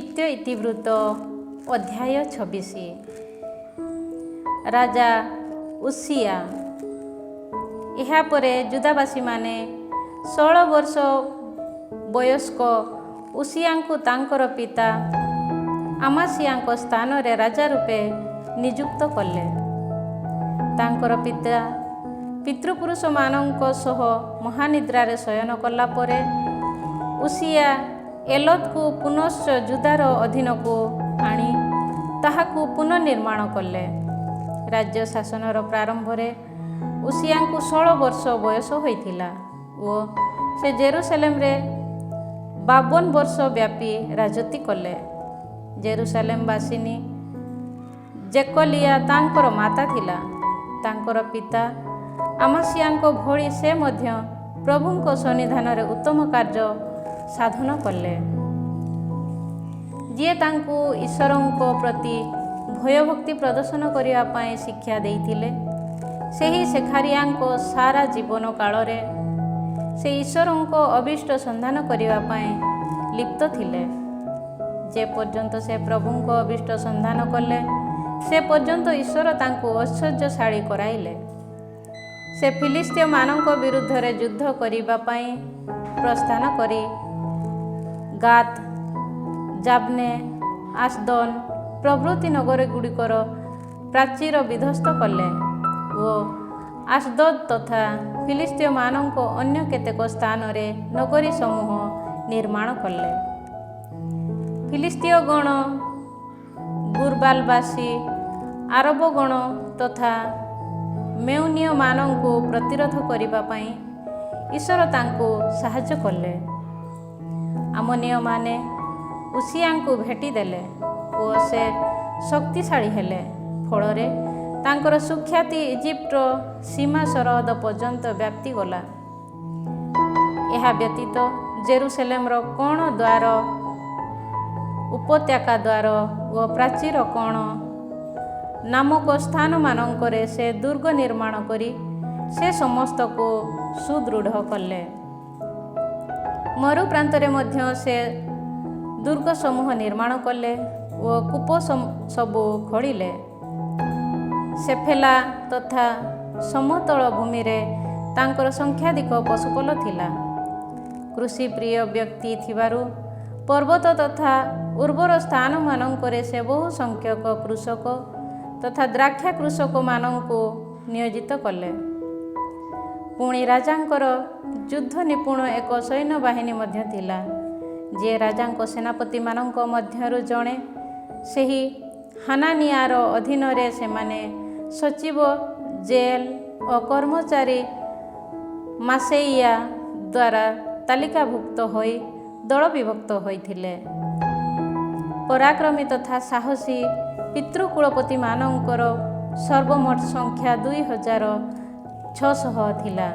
ଦ୍ୱିତୀୟ ଇତିବୃତ୍ତ ଅଧ୍ୟାୟ 26। ରାଜା ଉସିଆ। ଏହାପରେ ଯୁଦାବାସୀମାନେ 16 ବର୍ଷ ବୟସ୍କ ଉସିଆଙ୍କୁ ତାଙ୍କର ପିତା ଆମାସିଆଙ୍କ ସ୍ଥାନରେ ରାଜା ରୂପେ ନିଯୁକ୍ତ କଲେ। ତାଙ୍କର ପିତା ପିତୃପୁରୁଷମାନଙ୍କ ସହ ମହାନିଦ୍ରାରେ ଶୟନ କଲା ପରେ ଉସିଆ ଏଲତକୁ ପୁନଶ୍ଚ ଯୁଦାର ଅଧୀନକୁ ଆଣି ତାହାକୁ ପୁନର୍ନିର୍ମାଣ କଲେ। ରାଜ୍ୟ ଶାସନର ପ୍ରାରମ୍ଭରେ ଉସିଆଙ୍କୁ 16 ବର୍ଷ ବୟସ ହୋଇଥିଲା ଓ ସେ ଜେରୁସାଲେମରେ 52 ବର୍ଷ ବ୍ୟାପୀ ରାଜତ୍ୱ କଲେ। ଜେରୁସାଲେମବାସିନୀ ଜେକଲିଆ ତାଙ୍କର ମାତା ଥିଲା। ତାଙ୍କର ପିତା ଆମାସିଆଙ୍କ ଭଳି ସେ ମଧ୍ୟ ପ୍ରଭୁଙ୍କ ସନ୍ନିଧାନରେ ଉତ୍ତମ କାର୍ଯ୍ୟ ସାଧନ କଲେ। ଯିଏ ତାଙ୍କୁ ଈଶ୍ୱରଙ୍କ ପ୍ରତି ଭୟଭକ୍ତି ପ୍ରଦର୍ଶନ କରିବା ପାଇଁ ଶିକ୍ଷା ଦେଇଥିଲେ, ସେହି ସେଖାରିଆଙ୍କ ସାରା ଜୀବନ କାଳରେ ସେ ଈଶ୍ୱରଙ୍କ ଅଭୀଷ୍ଟ ସନ୍ଧାନ କରିବା ପାଇଁ ଲିପ୍ତ ଥିଲେ। ଯେ ପର୍ଯ୍ୟନ୍ତ ସେ ପ୍ରଭୁଙ୍କ ଅଭୀଷ୍ଟ ସନ୍ଧାନ କଲେ, ସେ ପର୍ଯ୍ୟନ୍ତ ଈଶ୍ୱର ତାଙ୍କୁ ଐଶ୍ୱର୍ଯ୍ୟଶାଳୀ କରାଇଲେ। ସେ ଫିଲିସ୍ତୀୟମାନଙ୍କ ବିରୁଦ୍ଧରେ ଯୁଦ୍ଧ କରିବା ପାଇଁ ପ୍ରସ୍ଥାନ କରି ଗାତ୍, ଜାବ୍ନେ, ଆସ୍ଦୋନ୍ ପ୍ରଭୃତି ନଗରଗୁଡ଼ିକର ପ୍ରାଚୀର ବିଧ୍ୱସ୍ତ କଲେ ଓ ଆସ୍ଦୋଦ୍ ତଥା ଫିଲିସ୍ତୀୟମାନଙ୍କ ଅନ୍ୟ କେତେକ ସ୍ଥାନରେ ନଗରୀ ସମୂହ ନିର୍ମାଣ କଲେ। ଫିଲିସ୍ତୀୟଗଣ ଗୁର୍ବାଲବାସୀ, ଆରବଗଣ ତଥା ମେଉନୀୟମାନଙ୍କୁ ପ୍ରତିରୋଧ କରିବା ପାଇଁ ଈଶ୍ୱର ତାଙ୍କୁ ସାହାଯ୍ୟ କଲେ। ଆମୋନୀୟମାନେ ଉସିଆଙ୍କୁ ଭେଟିଦେଲେ ଓ ସେ ଶକ୍ତିଶାଳୀ ହେଲେ। ଫଳରେ ତାଙ୍କର ସୁଖ୍ୟାତି ଇଜିପ୍ଟର ସୀମା ସରହଦ ପର୍ଯ୍ୟନ୍ତ ବ୍ୟାପ୍ତିଗଲା। ଏହା ବ୍ୟତୀତ ଜେରୁସାଲେମର କୋଣ ଦ୍ୱାର, ଉପତ୍ୟକା ଦ୍ୱାର ଓ ପ୍ରାଚୀର କୋଣ ନାମକ ସ୍ଥାନମାନଙ୍କରେ ସେ ଦୁର୍ଗ ନିର୍ମାଣ କରି ସେ ସମସ୍ତକୁ ସୁଦୃଢ଼ କଲେ। ମରୁ ପ୍ରାନ୍ତରେ ମଧ୍ୟ ସେ ଦୁର୍ଗ ସମୂହ ନିର୍ମାଣ କଲେ ଓ କୂପ ସବୁ ଖୋଳିଲେ। ସେଫେଲା ତଥା ସମତଳ ଭୂମିରେ ତାଙ୍କର ସଂଖ୍ୟାଧିକ ପଶୁପଲ ଥିଲା। କୃଷିପ୍ରିୟ ବ୍ୟକ୍ତି ଥିବାରୁ ପର୍ବତ ତଥା ଉର୍ବର ସ୍ଥାନମାନଙ୍କରେ ସେ ବହୁ ସଂଖ୍ୟକ କୃଷକ ତଥା ଦ୍ରାକ୍ଷା କୃଷକମାନଙ୍କୁ ନିୟୋଜିତ କଲେ। ପୁଣି ରାଜାଙ୍କର ଯୁଦ୍ଧ ନିପୁଣ ଏକ ସୈନ୍ୟବାହିନୀ ମଧ୍ୟ ଥିଲା, ଯିଏ ରାଜାଙ୍କ ସେନାପତିମାନଙ୍କ ମଧ୍ୟରୁ ଜଣେ। ସେହି ହାନାନିଆର ଅଧୀନରେ ସେମାନେ ସଚିବ ଜେଲ୍ ଓ କର୍ମଚାରୀ ମାସେଇୟା ଦ୍ୱାରା ତାଲିକାଭୁକ୍ତ ହୋଇ ଦଳ ବିଭକ୍ତ ହୋଇଥିଲେ। ପରାକ୍ରମୀ ତଥା ସାହସୀ ପିତୃକୁଳପତିମାନଙ୍କର ସର୍ବମୋଟ ସଂଖ୍ୟା 2600 ଥିଲା।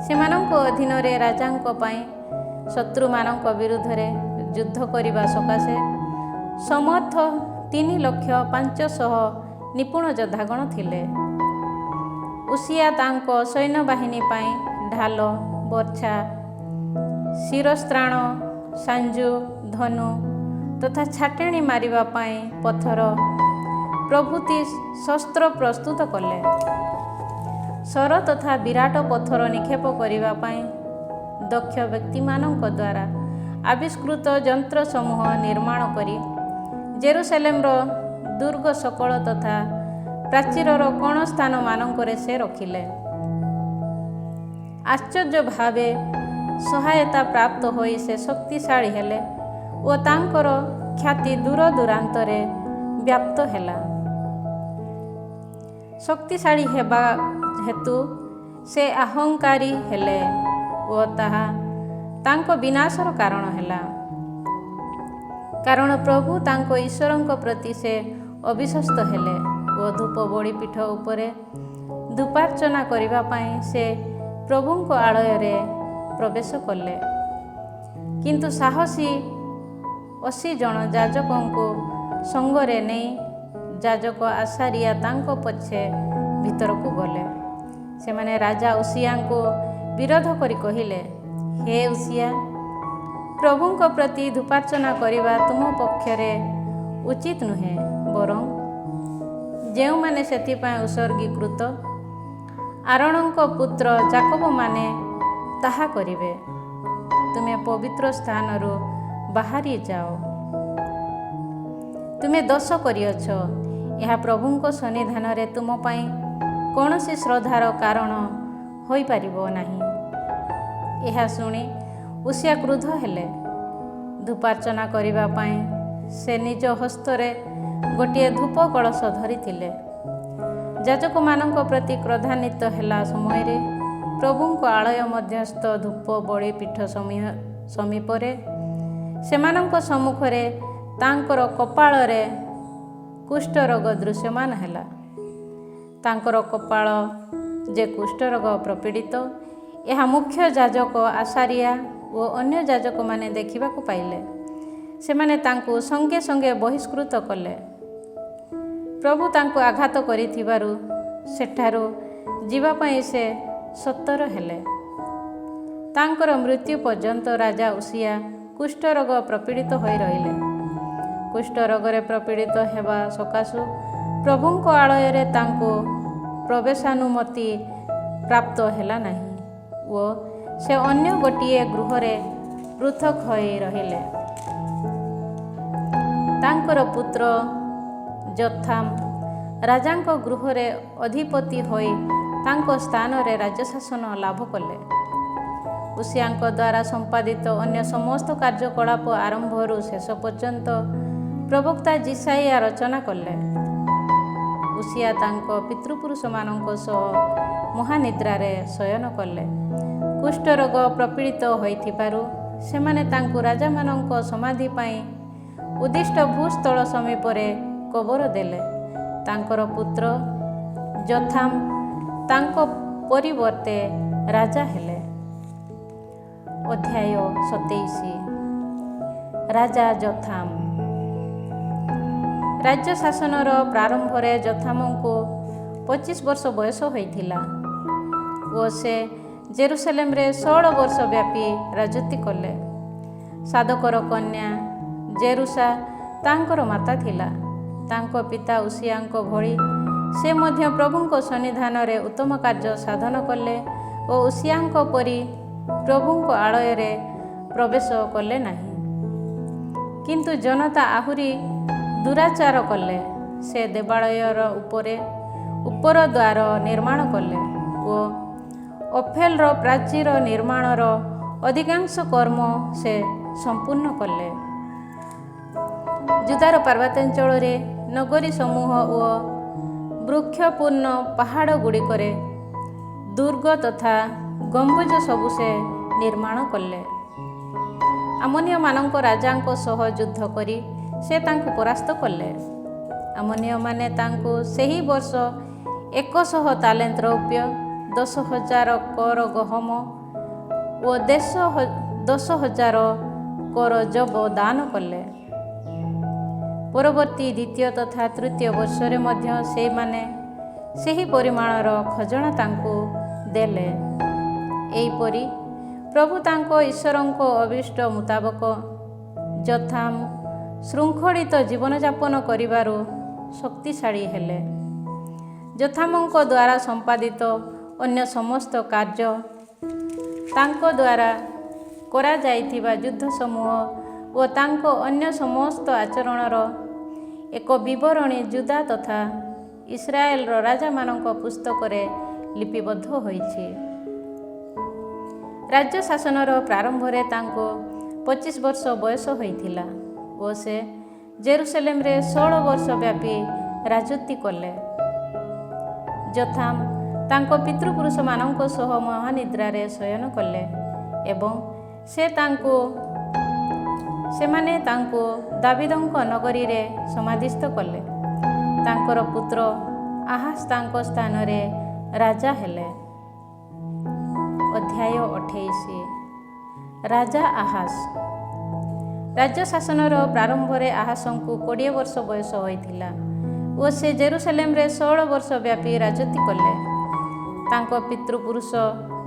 ସେମାନଙ୍କ ଅଧୀନରେ ରାଜାଙ୍କ ପାଇଁ ଶତ୍ରୁମାନଙ୍କ ବିରୁଦ୍ଧରେ ଯୁଦ୍ଧ କରିବା ସକାଶେ ସମର୍ଥ 3,500,000 ନିପୁଣ ଯୋଦ୍ଧାଗଣ ଥିଲେ। ଉସିଆ ତାଙ୍କ ସୈନ୍ୟବାହିନୀ ପାଇଁ ଢାଲ, ବର୍ଚ୍ଛା, ଶିରସ୍ତ୍ରାଣ, ସାଞ୍ଜୁ, ଧନୁ ତଥା ଛାଟେଣି ମାରିବା ପାଇଁ ପଥର ପ୍ରଭୃତି ଶସ୍ତ୍ର ପ୍ରସ୍ତୁତ କଲେ। ଶର ତଥା ବିରାଟ ପଥର ନିକ୍ଷେପ କରିବା ପାଇଁ ଦକ୍ଷ ବ୍ୟକ୍ତିମାନଙ୍କ ଦ୍ୱାରା ଆବିଷ୍କୃତ ଯନ୍ତ୍ର ସମୂହ ନିର୍ମାଣ କରି ଜେରୁସାଲେମର ଦୁର୍ଗ ସକଳ ତଥା ପ୍ରାଚୀରର କୋଣ ସ୍ଥାନମାନଙ୍କରେ ସେ ରଖିଲେ। ଆଶ୍ଚର୍ଯ୍ୟ ଭାବେ ସହାୟତା ପ୍ରାପ୍ତ ହୋଇ ସେ ଶକ୍ତିଶାଳୀ ହେଲେ ଓ ତାଙ୍କର ଖ୍ୟାତି ଦୂର ଦୂରାନ୍ତରେ ବ୍ୟାପ୍ତ ହେଲା। ଶକ୍ତିଶାଳୀ ହେବା ହେତୁ ସେ ଅହଙ୍କାରୀ ହେଲେ ଓ ତାହା ତାଙ୍କ ବିନାଶର କାରଣ ହେଲା। କାରଣ ପ୍ରଭୁ ତାଙ୍କ ଈଶ୍ୱରଙ୍କ ପ୍ରତି ସେ ଅବିଶ୍ୱସ୍ତ ହେଲେ ଓ ଧୂପ ବଳିପୀଠ ଉପରେ ଧୂପାର୍ଚ୍ଚନା କରିବା ପାଇଁ ସେ ପ୍ରଭୁଙ୍କ ଆଳୟରେ ପ୍ରବେଶ କଲେ। କିନ୍ତୁ ସାହସୀ 80 ଜଣ ଯାଜକଙ୍କୁ ସଙ୍ଗରେ ନେଇ ଯାଜକ ଆସାରିଆ ତାଙ୍କ ପଛେ ଭିତରକୁ ଗଲେ। ସେମାନେ ରାଜା ଉସିଆଙ୍କୁ ବିରୋଧ କରି କହିଲେ, ହେ ଉସିଆ, ପ୍ରଭୁଙ୍କ ପ୍ରତି ଧୂପାର୍ଚ୍ଚନା କରିବା ତୁମ ପକ୍ଷରେ ଉଚିତ ନୁହେଁ, ବରଂ ଯେଉଁମାନେ ସେଥିପାଇଁ ଉତ୍ସର୍ଗୀକୃତ ଆରୋନଙ୍କ ପୁତ୍ର ଯାକୋବମାନେ ତାହା କରିବେ। ତୁମେ ପବିତ୍ର ସ୍ଥାନରୁ ବାହାରି ଯାଅ। ତୁମେ ଦୋଷ କରିଅଛ, ଏହା ପ୍ରଭୁଙ୍କ ସନ୍ନିଧାନରେ ତୁମ ପାଇଁ କୌଣସି ଶ୍ରଦ୍ଧାର କାରଣ ହୋଇପାରିବ ନାହିଁ। ଏହା ଶୁଣି ଉସିଆ କ୍ରୁଦ୍ଧ ହେଲେ। ଧୂପାର୍ଚ୍ଚନା କରିବା ପାଇଁ ସେ ନିଜ ହସ୍ତରେ ଗୋଟିଏ ଧୂପ କଳସ ଧରିଥିଲେ। ଯାଜକମାନଙ୍କ ପ୍ରତି କ୍ରୋଧାନ୍ୱିତ ହେଲା ସମୟରେ ପ୍ରଭୁଙ୍କ ଆଳୟ ମଧ୍ୟସ୍ଥ ଧୂପ ବଳି ପୀଠ ସମୀପରେ ସେମାନଙ୍କ ସମ୍ମୁଖରେ ତାଙ୍କର କପାଳରେ କୁଷ୍ଠରୋଗ ଦୃଶ୍ୟମାନ ହେଲା। ତାଙ୍କର କପାଳ ଯେ କୁଷ୍ଠରୋଗ ପ୍ରପୀଡ଼ିତ, ଏହା ମୁଖ୍ୟ ଯାଜକ ଆସାରିଆ ଓ ଅନ୍ୟ ଯାଜକମାନେ ଦେଖିବାକୁ ପାଇଲେ। ସେମାନେ ତାଙ୍କୁ ସଙ୍ଗେ ସଙ୍ଗେ ବହିଷ୍କୃତ କଲେ। ପ୍ରଭୁ ତାଙ୍କୁ ଆଘାତ କରିଥିବାରୁ ସେଠାରୁ ଯିବା ପାଇଁ ସେ ସତର ହେଲେ। ତାଙ୍କର ମୃତ୍ୟୁ ପର୍ଯ୍ୟନ୍ତ ରାଜା ଉସିଆ କୁଷ୍ଠରୋଗ ପ୍ରପୀଡ଼ିତ ହୋଇ ରହିଲେ। କୁଷ୍ଠରୋଗରେ ପ୍ରପୀଡ଼ିତ ହେବା ସକାଶୁ ପ୍ରଭୁଙ୍କ ଆଳୟରେ ତାଙ୍କୁ ପ୍ରବେଶାନୁମତି ପ୍ରାପ୍ତ ହେଲା ନାହିଁ ଓ ସେ ଅନ୍ୟ ଗୋଟିଏ ଗୃହରେ ପୃଥକ ହୋଇ ରହିଲେ। ତାଙ୍କର ପୁତ୍ର ଯୋଥାମ ରାଜାଙ୍କ ଗୃହରେ ଅଧିପତି ହୋଇ ତାଙ୍କ ସ୍ଥାନରେ ରାଜ୍ୟଶାସନ ଲାଭ କଲେ। ଉସିଆଙ୍କ ଦ୍ୱାରା ସମ୍ପାଦିତ ଅନ୍ୟ ସମସ୍ତ କାର୍ଯ୍ୟକଳାପ ଆରମ୍ଭରୁ ଶେଷ ପର୍ଯ୍ୟନ୍ତ ପ୍ରବକ୍ତା ଜିସାଇଆ ରଚନା କଲେ। ଉସିଆ ତାଙ୍କ ପିତୃପୁରୁଷମାନଙ୍କ ସହ ମହାନିଦ୍ରାରେ ଶୟନ କଲେ। କୁଷ୍ଠରୋଗ ପ୍ରପୀଡ଼ିତ ହୋଇଥିବାରୁ ସେମାନେ ତାଙ୍କୁ ରାଜାମାନଙ୍କ ସମାଧି ପାଇଁ ଉଦ୍ଦିଷ୍ଟ ଭୂସ୍ଥଳ ସମୀପରେ କବର ଦେଲେ। ତାଙ୍କର ପୁତ୍ର ଯୋଥାମ ତାଙ୍କ ପରିବର୍ତ୍ତେ ରାଜା ହେଲେ। ଅଧ୍ୟାୟ 27। ରାଜା ଯୋଥାମ। ରାଜ୍ୟ ଶାସନର ପ୍ରାରମ୍ଭରେ ଯୋଥାମଙ୍କୁ 25 ବର୍ଷ ବୟସ ହୋଇଥିଲା ଓ ସେ ଜେରୁସାଲେମରେ 16 ବର୍ଷ ବ୍ୟାପୀ ରାଜୁତି କଲେ। ସାଦୋକର କନ୍ୟା ଜେରୁସା ତାଙ୍କର ମାତା ଥିଲା। ତାଙ୍କ ପିତା ଉସିଆଙ୍କ ଭଳି ସେ ମଧ୍ୟ ପ୍ରଭୁଙ୍କ ସନ୍ନିଧାନରେ ଉତ୍ତମ କାର୍ଯ୍ୟ ସାଧନ କଲେ ଓ ଉସିଆଙ୍କ ପରି ପ୍ରଭୁଙ୍କ ଆଳୟରେ ପ୍ରବେଶ କଲେ ନାହିଁ। କିନ୍ତୁ ଜନତା ଆହୁରି ଦୁରାଚାର କଲେ। ସେ ଦେବାଳୟର ଉପର ଦ୍ୱାର ନିର୍ମାଣ କଲେ ଓ ଅଫେଲର ପ୍ରାଚୀର ନିର୍ମାଣର ଅଧିକାଂଶ କର୍ମ ସେ ସମ୍ପୂର୍ଣ୍ଣ କଲେ। ଜୁଦାର ପାର୍ବତ୍ୟାଞ୍ଚଳରେ ନଗରୀ ସମୂହ ଓ ବୃକ୍ଷପୂର୍ଣ୍ଣ ପାହାଡ଼ ଗୁଡ଼ିକରେ ଦୁର୍ଗ ତଥା ଗମ୍ବୁଜ ସବୁ ସେ ନିର୍ମାଣ କଲେ। ଆମୋନୀୟମାନଙ୍କ ରାଜାଙ୍କ ସହ ଯୁଦ୍ଧ କରି ସେ ତାଙ୍କୁ ପରାସ୍ତ କଲେ। ଆମୋନୀୟମାନେ ତାଙ୍କୁ ସେହି ବର୍ଷ 100 ତାଲେନ୍ତ ରୌପ୍ୟ, 10,000 କର ଗହମ ଓ 10,000 କର ଯବ ଦାନ କଲେ। ପରବର୍ତ୍ତୀ ଦ୍ୱିତୀୟ ତଥା ତୃତୀୟ ବର୍ଷରେ ମଧ୍ୟ ସେଇମାନେ ସେହି ପରିମାଣର ଖଜଣା ତାଙ୍କୁ ଦେଲେ। ଏହିପରି ପ୍ରଭୁ ତାଙ୍କ ଈଶ୍ୱରଙ୍କ ଅଭୀଷ୍ଟ ମୁତାବକ ଯୋଥାମ ଶୃଙ୍ଖଳିତ ଜୀବନଯାପନ କରିବାରୁ ଶକ୍ତିଶାଳୀ ହେଲେ। ଯୋଥାମଙ୍କ ଦ୍ୱାରା ସମ୍ପାଦିତ ଅନ୍ୟ ସମସ୍ତ କାର୍ଯ୍ୟ, ତାଙ୍କ ଦ୍ୱାରା କରାଯାଇଥିବା ଯୁଦ୍ଧ ସମୂହ ଓ ତାଙ୍କ ଅନ୍ୟ ସମସ୍ତ ଆଚରଣର ଏକ ବିବରଣୀ ଜୁଦା ତଥା ଇସ୍ରାଏଲର ରାଜାମାନଙ୍କ ପୁସ୍ତକରେ ଲିପିବଦ୍ଧ ହୋଇଛି। ରାଜ୍ୟ ଶାସନର ପ୍ରାରମ୍ଭରେ ତାଙ୍କୁ 25 ବର୍ଷ ବୟସ ହୋଇଥିଲା ଓ ସେ ଜେରୁସାଲେମରେ 16 ବର୍ଷ ବ୍ୟାପୀ ରାଜୁତି କଲେ। ଯୋଥାମ ତାଙ୍କ ପିତୃପୁରୁଷମାନଙ୍କ ସହ ମହାନିଦ୍ରାରେ ଶୟନ କଲେ ଏବଂ ସେମାନେ ତାଙ୍କୁ ଦାବିଦଙ୍କ ନଗରୀରେ ସମାଧିସ୍ଥ କଲେ। ତାଙ୍କର ପୁତ୍ର ଆହାଜ ତାଙ୍କ ସ୍ଥାନରେ ରାଜା ହେଲେ। ଅଧ୍ୟାୟ 28। ରାଜା ଆହାଜ। ରାଜ୍ୟ ଶାସନର ପ୍ରାରମ୍ଭରେ ଆହାଜଙ୍କୁ 20 ବର୍ଷ ବୟସ ହୋଇଥିଲା ଓ ସେ ଜେରୁସାଲେମରେ 16 ବର୍ଷ ବ୍ୟାପୀ ରାଜୁତି କଲେ। ତାଙ୍କ ପିତୃପୁରୁଷ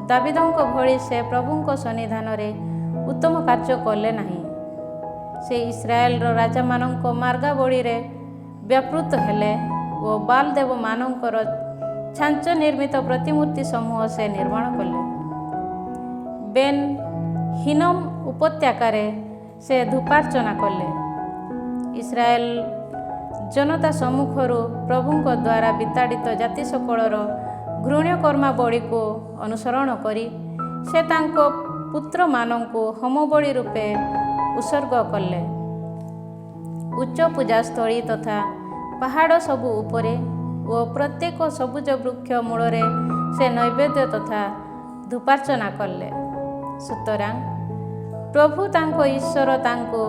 ଦାବିଦଙ୍କ ଭଳି ସେ ପ୍ରଭୁଙ୍କ ସନ୍ନିଧାନରେ ଉତ୍ତମ କାର୍ଯ୍ୟ କଲେ ନାହିଁ। ସେ ଇସ୍ରାଏଲର ରାଜାମାନଙ୍କ ମାର୍ଗାବଳୀରେ ବ୍ୟାପୃତ ହେଲେ ଓ ବାଲ ଦେବମାନଙ୍କର ଛାଞ୍ଚ ନିର୍ମିତ ପ୍ରତିମୂର୍ତ୍ତି ସମୂହ ସେ ନିର୍ମାଣ କଲେ। ବେନ୍ ହିନମ୍ ଉପତ୍ୟକାରେ ସେ ଧୂପାର୍ଚ୍ଚନା କଲେ। ଇସ୍ରାଏଲ ଜନତା ସମ୍ମୁଖରୁ ପ୍ରଭୁଙ୍କ ଦ୍ୱାରା ବିତାଡ଼ିତ ଜାତି ସକଳର ଘୃଣ୍ୟ କର୍ମାବଳୀକୁ ଅନୁସରଣ କରି ସେ ତାଙ୍କ ପୁତ୍ରମାନଙ୍କୁ ହୋମବଳି ରୂପେ ଉତ୍ସର୍ଗ କଲେ। ଉଚ୍ଚ ପୂଜାସ୍ଥଳୀ ତଥା ପାହାଡ଼ ସବୁ ଉପରେ ଓ ପ୍ରତ୍ୟେକ ସବୁଜ ବୃକ୍ଷ ମୂଳରେ ସେ ନୈବେଦ୍ୟ ତଥା ଧୂପାର୍ଚ୍ଚନା କଲେ। ସୁତରାଂ ପ୍ରଭୁ ତାଙ୍କ ଈଶ୍ୱର ତାଙ୍କୁ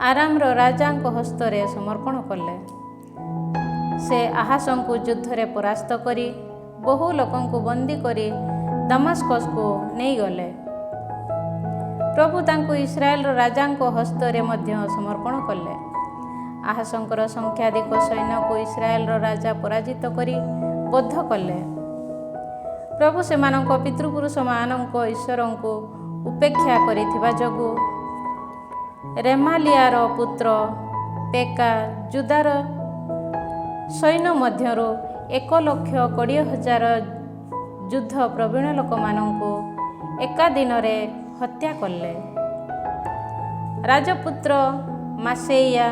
ଆରାମର ରାଜାଙ୍କ ହସ୍ତରେ ସମର୍ପଣ କଲେ। ସେ ଆହାସଙ୍କୁ ଯୁଦ୍ଧରେ ପରାସ୍ତ କରି ବହୁ ଲୋକଙ୍କୁ ବନ୍ଦୀ କରି ଦମାସ୍କସକୁ ନେଇଗଲେ। ପ୍ରଭୁ ତାଙ୍କୁ ଇସ୍ରାଏଲର ରାଜାଙ୍କ ହସ୍ତରେ ମଧ୍ୟ ସମର୍ପଣ କଲେ। ଆହାସଙ୍କର ସଂଖ୍ୟାଧିକ ସୈନ୍ୟକୁ ଇସ୍ରାଏଲର ରାଜା ପରାଜିତ କରି ବଦ୍ଧ କଲେ। ପ୍ରଭୁ ସେମାନଙ୍କ ପିତୃପୁରୁଷମାନଙ୍କ ଈଶ୍ୱରଙ୍କୁ ଉପେକ୍ଷା କରିଥିବା ଯୋଗୁଁ ରେମାଲିଆର ପୁତ୍ର ପେକା ଜୁଦାର ସୈନ୍ୟ ମଧ୍ୟରୁ 1,20,000 ଯୁଦ୍ଧ ପ୍ରବୀଣ ଲୋକମାନଙ୍କୁ ଏକା ଦିନରେ ହତ୍ୟା କଲେ। ରାଜପୁତ୍ର ମାସେଇଆ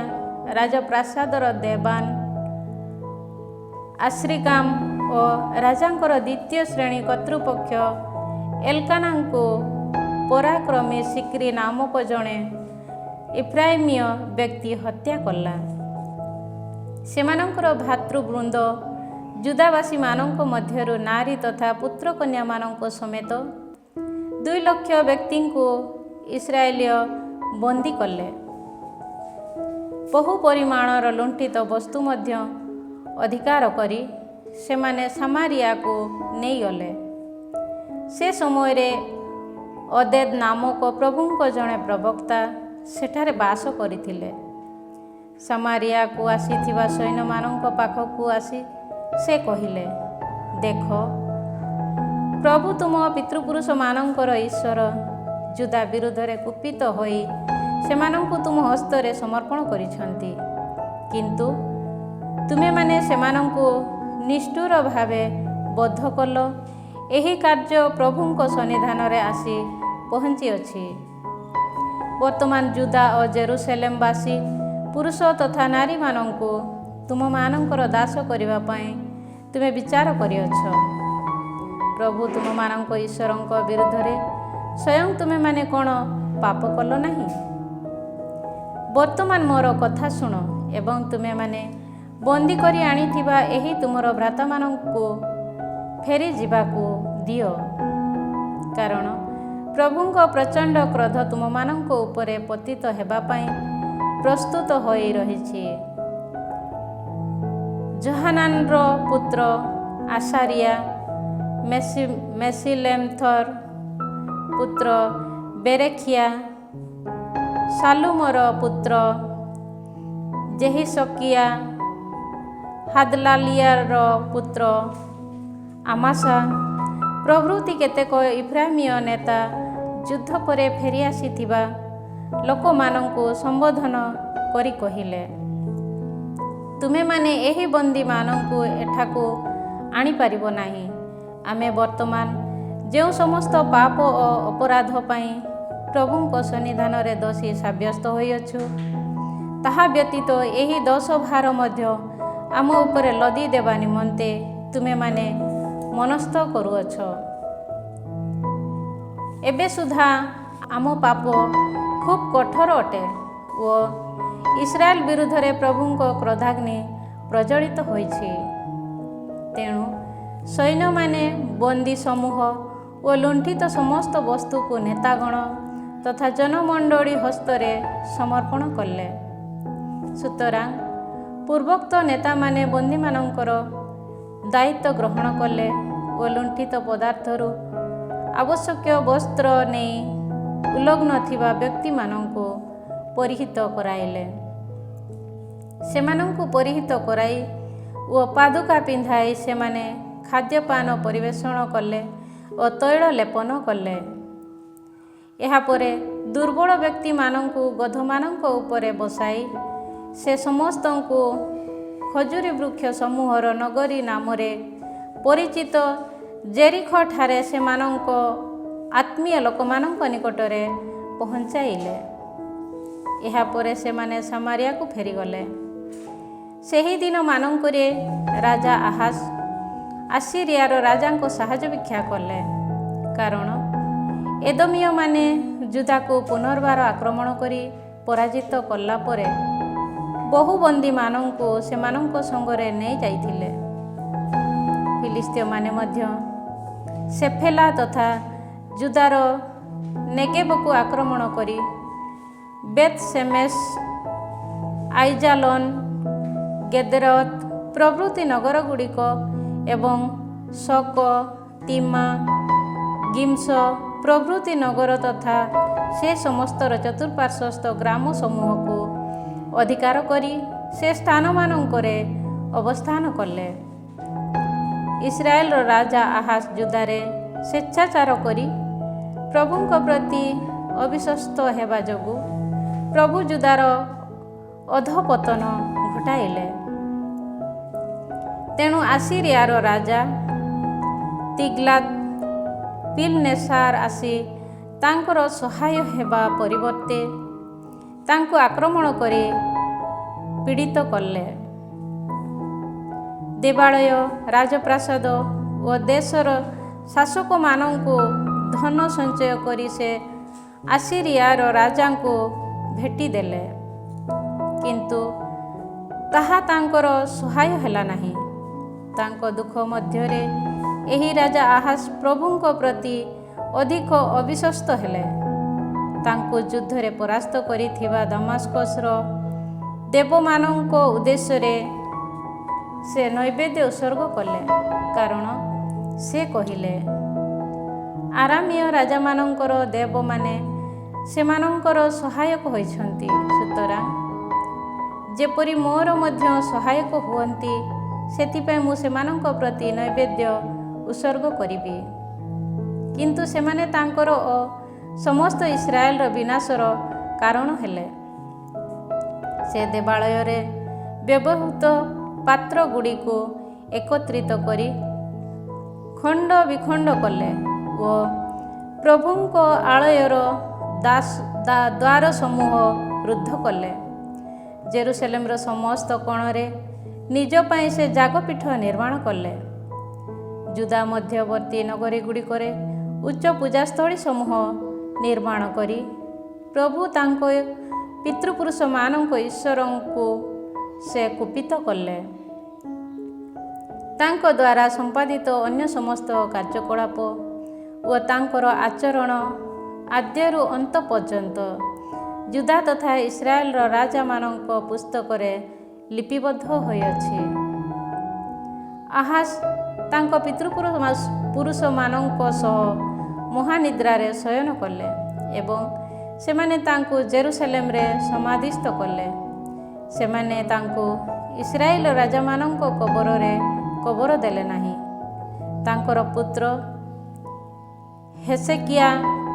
ରାଜପ୍ରାସାଦର ଦେବାନ ଆଶ୍ରିକାମ ଓ ରାଜାଙ୍କର ଦ୍ୱିତୀୟ ଶ୍ରେଣୀ କର୍ତ୍ତୃପକ୍ଷ ଏଲକାନାଙ୍କୁ ପରାକ୍ରମୀ ସିକ୍ରି ନାମକ ଜଣେ ଇଫ୍ରାଇମୀୟ ବ୍ୟକ୍ତି ହତ୍ୟା କଲା। ସେମାନଙ୍କର ଭାତୃବୃନ୍ଦ ଯୁଦାବାସୀମାନଙ୍କ ମଧ୍ୟରୁ ନାରୀ ତଥା ପୁତ୍ରକନ୍ୟାମାନଙ୍କ ସମେତ 2,00,000 ବ୍ୟକ୍ତିଙ୍କୁ ଇସ୍ରାଏଲୀୟ ବନ୍ଦୀ କଲେ। ବହୁ ପରିମାଣର ଲୁଣ୍ଠିତ ବସ୍ତୁ ମଧ୍ୟ ଅଧିକାର କରି ସେମାନେ ସାମାରିଆକୁ ନେଇଗଲେ। ସେ ସମୟରେ ଅଦେଦ ନାମକ ପ୍ରଭୁଙ୍କ ଜଣେ ପ୍ରବକ୍ତା ସେଠାରେ ବାସ କରିଥିଲେ। ସାମାରିଆକୁ ଆସିଥିବା ସୈନ୍ୟମାନଙ୍କ ପାଖକୁ ଆସି ସେ କହିଲେ, ଦେଖ, ପ୍ରଭୁ ତୁମ ପିତୃପୁରୁଷମାନଙ୍କର ଈଶ୍ୱର ଯୁଦା ବିରୁଦ୍ଧରେ କୁପିତ ହୋଇ ସେମାନଙ୍କୁ ତୁମ ହସ୍ତରେ ସମର୍ପଣ କରିଛନ୍ତି। କିନ୍ତୁ ତୁମେମାନେ ସେମାନଙ୍କୁ ନିଷ୍ଠୁର ଭାବେ ବଦ୍ଧ କଲ। ଏହି କାର୍ଯ୍ୟ ପ୍ରଭୁଙ୍କ ସନ୍ନିଧାନରେ ଆସି ପହଞ୍ଚିଅଛି। ବର୍ତ୍ତମାନ ଯୁଦା ଓ ଜେରୁସେଲେମବାସୀ ପୁରୁଷ ତଥା ନାରୀମାନଙ୍କୁ ତୁମମାନଙ୍କର ଦାସ କରିବା ପାଇଁ ତୁମେ ବିଚାର କରିଅଛ। ପ୍ରଭୁ ତୁମମାନଙ୍କ ଈଶ୍ୱରଙ୍କ ବିରୁଦ୍ଧରେ ସ୍ୱୟଂ ତୁମେମାନେ କ'ଣ ପାପ କଲ ନାହିଁ? ବର୍ତ୍ତମାନ ମୋର କଥା ଶୁଣ ଏବଂ ତୁମେମାନେ ବନ୍ଦୀ କରି ଆଣିଥିବା ଏହି ତୁମର ଭ୍ରାତାମାନଙ୍କୁ ଫେରି ଯିବାକୁ ଦିଅ, କାରଣ ପ୍ରଭୁଙ୍କ ପ୍ରଚଣ୍ଡ କ୍ରୋଧ ତୁମମାନଙ୍କ ଉପରେ ପତିତ ହେବା ପାଇଁ ପ୍ରସ୍ତୁତ ହୋଇ ରହିଛି। ଯୋହାନାନର ପୁତ୍ର ଆସାରିଆ, ମେସିଲେମଥର ପୁତ୍ର ବେରେଖିଆ, ସାଲୁମର ପୁତ୍ର ଜେହିସକିଆ, ହାଦଲାଲିଆର ପୁତ୍ର ଆମାସା ପ୍ରଭୃତି କେତେକ ଇଫ୍ରାଇମୀୟ ନେତା ଯୁଦ୍ଧ ପରେ ଫେରିଆସିଥିବା ଲୋକମାନଙ୍କୁ ସମ୍ବୋଧନ କରି କହିଲେ, ତୁମେମାନେ ଏହି ବନ୍ଦୀମାନଙ୍କୁ ଏଠାକୁ ଆଣିପାରିବ ନାହିଁ। ଆମେ ବର୍ତ୍ତମାନ ଯେଉଁ ସମସ୍ତ ପାପ ଓ ଅପରାଧ ପାଇଁ ପ୍ରଭୁଙ୍କ ସନ୍ନିଧାନରେ ଦୋଷୀ ସାବ୍ୟସ୍ତ ହୋଇଅଛୁ, ତାହା ବ୍ୟତୀତ ଏହି ଦୋଷ ଭାର ମଧ୍ୟ ଆମ ଉପରେ ଲଦି ଦେବା ନିମନ୍ତେ ତୁମେମାନେ ମନସ୍ଥ କରୁଅଛ। ଏବେ ସୁଦ୍ଧା ଆମ ପାପ ଖୁବ୍ କଠୋର ଅଟେ ଓ ଇସ୍ରାଏଲ ବିରୁଦ୍ଧରେ ପ୍ରଭୁଙ୍କ କ୍ରୋଧାଗ୍ନି ପ୍ରଜ୍ୱଳିତ ହୋଇଛି। ତେଣୁ ସୈନ୍ୟମାନେ ବନ୍ଦୀ ସମୂହ ଓ ଲୁଣ୍ଠିତ ସମସ୍ତ ବସ୍ତୁକୁ ନେତାଗଣ ତଥା ଜନମଣ୍ଡଳୀ ହସ୍ତରେ ସମର୍ପଣ କଲେ। ସୁତରାଂ ପୂର୍ବୋକ୍ତ ନେତାମାନେ ବନ୍ଦୀମାନଙ୍କର ଦାୟିତ୍ୱ ଗ୍ରହଣ କଲେ ଓ ଲୁଣ୍ଠିତ ପଦାର୍ଥରୁ ଆବଶ୍ୟକୀୟ ବସ୍ତ୍ର ନେଇ ଉଲଗ୍ନ ଥିବା ବ୍ୟକ୍ତିମାନଙ୍କୁ ପରିହିତ କରାଇଲେ। ସେମାନଙ୍କୁ ପରିହିତ କରାଇ ଓ ପାଦୁକା ପିନ୍ଧାଇ ସେମାନେ ଖାଦ୍ୟପାନ ପରିବେଷଣ କଲେ ଓ ତୈଳ ଲେପନ କଲେ। ଏହାପରେ ଦୁର୍ବଳ ବ୍ୟକ୍ତିମାନଙ୍କୁ ଗଧମାନଙ୍କ ଉପରେ ବସାଇ ସେ ସମସ୍ତଙ୍କୁ ଖଜୁରୀ ବୃକ୍ଷ ସମୂହର ନଗରୀ ନାମରେ ପରିଚିତ ଜେରିଖୋ ଠାରେ ସେମାନଙ୍କ ଆତ୍ମୀୟ ଲୋକମାନଙ୍କ ନିକଟରେ ପହଞ୍ଚାଇଲେ। ଏହାପରେ ସେମାନେ ସାମାରିଆକୁ ଫେରିଗଲେ। ସେହି ଦିନମାନଙ୍କରେ ରାଜା ଆହାଜ ଆସିରିଆର ରାଜାଙ୍କ ସାହାଯ୍ୟ ଭିକ୍ଷା କଲେ, କାରଣ ଏଦୋମୀୟମାନେ ଯୁଦାକୁ ପୁନର୍ବାର ଆକ୍ରମଣ କରି ପରାଜିତ କଲା ପରେ ବହୁ ବନ୍ଦୀମାନଙ୍କୁ ସେମାନଙ୍କ ସଙ୍ଗରେ ନେଇ ଯାଇଥିଲେ। ଫିଲିସ୍ତୀୟମାନେ ମଧ୍ୟ ସେଫେଲା ତଥା ଯୁଦାର ନେଗେବକୁ ଆକ୍ରମଣ କରି ବେତ୍-ଶେମେଶ, ଆଇଜାଲୋନ, ଗେଦେରୋତ ପ୍ରଭୃତି ନଗରଗୁଡ଼ିକ ଏବଂ ସୋକ, ତିମା, ଗିମ୍ସ ପ୍ରଭୃତି ନଗର ତଥା ସେ ସମସ୍ତର ଚତୁଃପାର୍ଶ୍ୱସ୍ଥ ଗ୍ରାମ ସମୂହକୁ ଅଧିକାର କରି ସେ ସ୍ଥାନମାନଙ୍କରେ ଅବସ୍ଥାନ କଲେ। ଇସ୍ରାଏଲର ରାଜା ଆହାଜ ଯୁଦାରେ ସ୍ୱେଚ୍ଛାଚାର କରି ପ୍ରଭୁଙ୍କ ପ୍ରତି ଅବିଶ୍ୱସ୍ତ ହେବା ଯୋଗୁଁ ପ୍ରଭୁ ଯୁଦାର ଅଧଃପତନ ଘଟାଇଲେ। ତେଣୁ ଆସିରିଆର ରାଜା ତିଗ୍ଲାତ-ପିଲନେସାର ଆସି ତାଙ୍କର ସହାୟ ହେବା ପରିବର୍ତ୍ତେ ତାଙ୍କୁ ଆକ୍ରମଣ କରି ପୀଡ଼ିତ କଲେ। ଦେବାଳୟ, ରାଜପ୍ରାସାଦ ଓ ଦେଶର ଶାସକମାନଙ୍କୁ ଧନ ସଞ୍ଚୟ କରି ସେ ଆସିରିଆର ରାଜାଙ୍କୁ ଭେଟିଦେଲେ, କିନ୍ତୁ ତାହା ତାଙ୍କର ସହାୟ ହେଲା ନାହିଁ। ତାଙ୍କ ଦୁଃଖ ମଧ୍ୟରେ ଏହି ରାଜା ଆହାଜ ପ୍ରଭୁଙ୍କ ପ୍ରତି ଅଧିକ ଅବିଶ୍ୱସ୍ତ ହେଲେ। ତାଙ୍କୁ ଯୁଦ୍ଧରେ ପରାସ୍ତ କରିଥିବା ଦମାସ୍କସର ଦେବମାନଙ୍କ ଉଦ୍ଦେଶ୍ୟରେ ସେ ନୈବେଦ୍ୟ ଉତ୍ସର୍ଗ କଲେ, କାରଣ ସେ କହିଲେ, ଆରାମୀୟ ରାଜାମାନଙ୍କର ଦେବମାନେ ସେମାନଙ୍କର ସହାୟକ ହୋଇଛନ୍ତି, ସୁତରାଂ ଯେପରି ମୋର ମଧ୍ୟ ସହାୟକ ହୁଅନ୍ତି, ସେଥିପାଇଁ ମୁଁ ସେମାନଙ୍କ ପ୍ରତି ନୈବେଦ୍ୟ ଉତ୍ସର୍ଗ କରିବି। କିନ୍ତୁ ସେମାନେ ତାଙ୍କର ଓ ସମସ୍ତ ଇସ୍ରାଏଲର ବିନାଶର କାରଣ ହେଲେ। ସେ ଦେବାଳୟରେ ବ୍ୟବହୃତ ପାତ୍ରଗୁଡ଼ିକୁ ଏକତ୍ରିତ କରି ଖଣ୍ଡ ବିଖଣ୍ଡ କଲେ ଓ ପ୍ରଭୁଙ୍କ ଆଳୟର ଦ୍ୱାରସମୂହ ରୁଦ୍ଧ କଲେ। ଜେରୁସାଲେମର ସମସ୍ତ କୋଣରେ ନିଜ ପାଇଁ ସେ ଯାଗପୀଠ ନିର୍ମାଣ କଲେ। ଯୁଦା ମଧ୍ୟବର୍ତ୍ତୀ ନଗରୀଗୁଡ଼ିକରେ ଉଚ୍ଚ ପୂଜାସ୍ଥଳୀ ସମୂହ ନିର୍ମାଣ କରି ପ୍ରଭୁ ତାଙ୍କ ପିତୃପୁରୁଷମାନଙ୍କ ଈଶ୍ୱରଙ୍କୁ ସେ କୁପିତ କଲେ। ତାଙ୍କ ଦ୍ୱାରା ସମ୍ପାଦିତ ଅନ୍ୟ ସମସ୍ତ କାର୍ଯ୍ୟକଳାପ ଓ ତାଙ୍କର ଆଚରଣ ଆଦ୍ୟରୁ ଅନ୍ତ ପର୍ଯ୍ୟନ୍ତ ଯୁଦା ତଥା ଇସ୍ରାଏଲର ରାଜାମାନଙ୍କ ପୁସ୍ତକରେ ଲିପିବଦ୍ଧ ହୋଇଅଛି। ଆହାଜ ତାଙ୍କ ପିତୃପୁରୁଷମାନଙ୍କ ସହ ମହାନିଦ୍ରାରେ ଶୟନ କଲେ ଏବଂ ସେମାନେ ତାଙ୍କୁ ଜେରୁସାଲେମରେ ସମାଧିସ୍ଥ କଲେ। ସେମାନେ ତାଙ୍କୁ ଇସ୍ରାଏଲ ରାଜାମାନଙ୍କ କବରରେ କବର ଦେଲେ ନାହିଁ। ତାଙ୍କର ପୁତ୍ର ହେସେକିଆ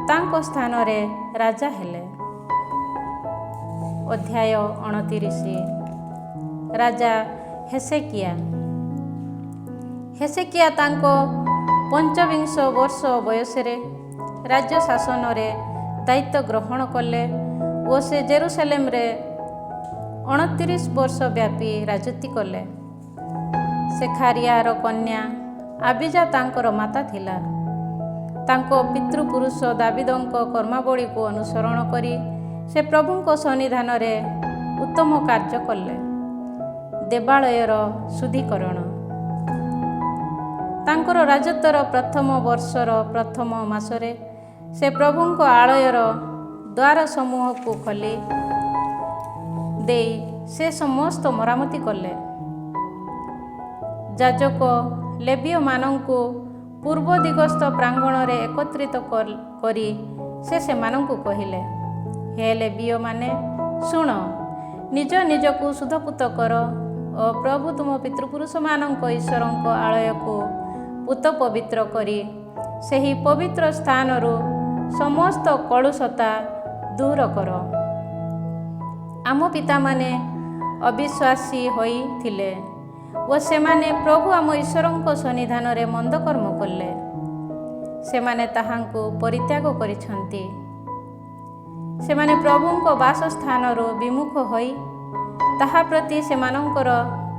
ତାଙ୍କ ସ୍ଥାନରେ ରାଜା ହେଲେ। ଅଧ୍ୟାୟ 29। ରାଜା ହେସେକିଆ। ହେସେକିଆ ତାଙ୍କ 25 ବର୍ଷ ବୟସରେ ରାଜ୍ୟ ଶାସନରେ ଦାୟିତ୍ୱ ଗ୍ରହଣ କଲେ ଓ ସେ ଜେରୁସାଲେମରେ 29 ବର୍ଷ ବ୍ୟାପୀ ରାଜୁତି କଲେ। ସେଖାରିଆର କନ୍ୟା ଆବିଜା ତାଙ୍କର ମାତା ଥିଲା। ତାଙ୍କ ପିତୃପୁରୁଷ ଦାବିଦଙ୍କ କର୍ମାବଳୀକୁ ଅନୁସରଣ କରି ସେ ପ୍ରଭୁଙ୍କ ସନ୍ନିଧାନରେ ଉତ୍ତମ କାର୍ଯ୍ୟ କଲେ। ଦେବାଳୟର ଶୁଦ୍ଧୀକରଣ। ତାଙ୍କର ରାଜତ୍ୱର ପ୍ରଥମ ବର୍ଷର ପ୍ରଥମ ମାସରେ ସେ ପ୍ରଭୁଙ୍କ ଆଳୟର ଦ୍ୱାର ସମୂହକୁ ଖୋଲି ଦେଇ ସେ ସମସ୍ତ ମରାମତି କଲେ। ଯାଜକ ଲେବୀୟମାନଙ୍କୁ ପୂର୍ବ ଦିଗସ୍ଥ ପ୍ରାଙ୍ଗଣରେ ଏକତ୍ରିତ କରି ସେ ସେମାନଙ୍କୁ କହିଲେ, ହେ ଲେବୀୟମାନେ, ଶୁଣ, ନିଜ ନିଜକୁ ଶୁଦ୍ଧପୂତ କର ଓ ପ୍ରଭୁ ତୁମ ପିତୃପୁରୁଷମାନଙ୍କ ଈଶ୍ୱରଙ୍କ ଆଳୟକୁ ପୂତ ପବିତ୍ର କରି ସେହି ପବିତ୍ର ସ୍ଥାନରୁ ସମସ୍ତ କଳୁଷତା ଦୂର କର। ଆମ ପିତାମାନେ ଅବିଶ୍ୱାସୀ ହୋଇଥିଲେ ଓ ସେମାନେ ପ୍ରଭୁ ଆମ ଈଶ୍ୱରଙ୍କ ସନ୍ନିଧାନରେ ମନ୍ଦ କର୍ମ କଲେ। ସେମାନେ ତାହାଙ୍କୁ ପରିତ୍ୟାଗ କରିଛନ୍ତି। ସେମାନେ ପ୍ରଭୁଙ୍କ ବାସସ୍ଥାନରୁ ବିମୁଖ ହୋଇ ତାହା ପ୍ରତି ସେମାନଙ୍କର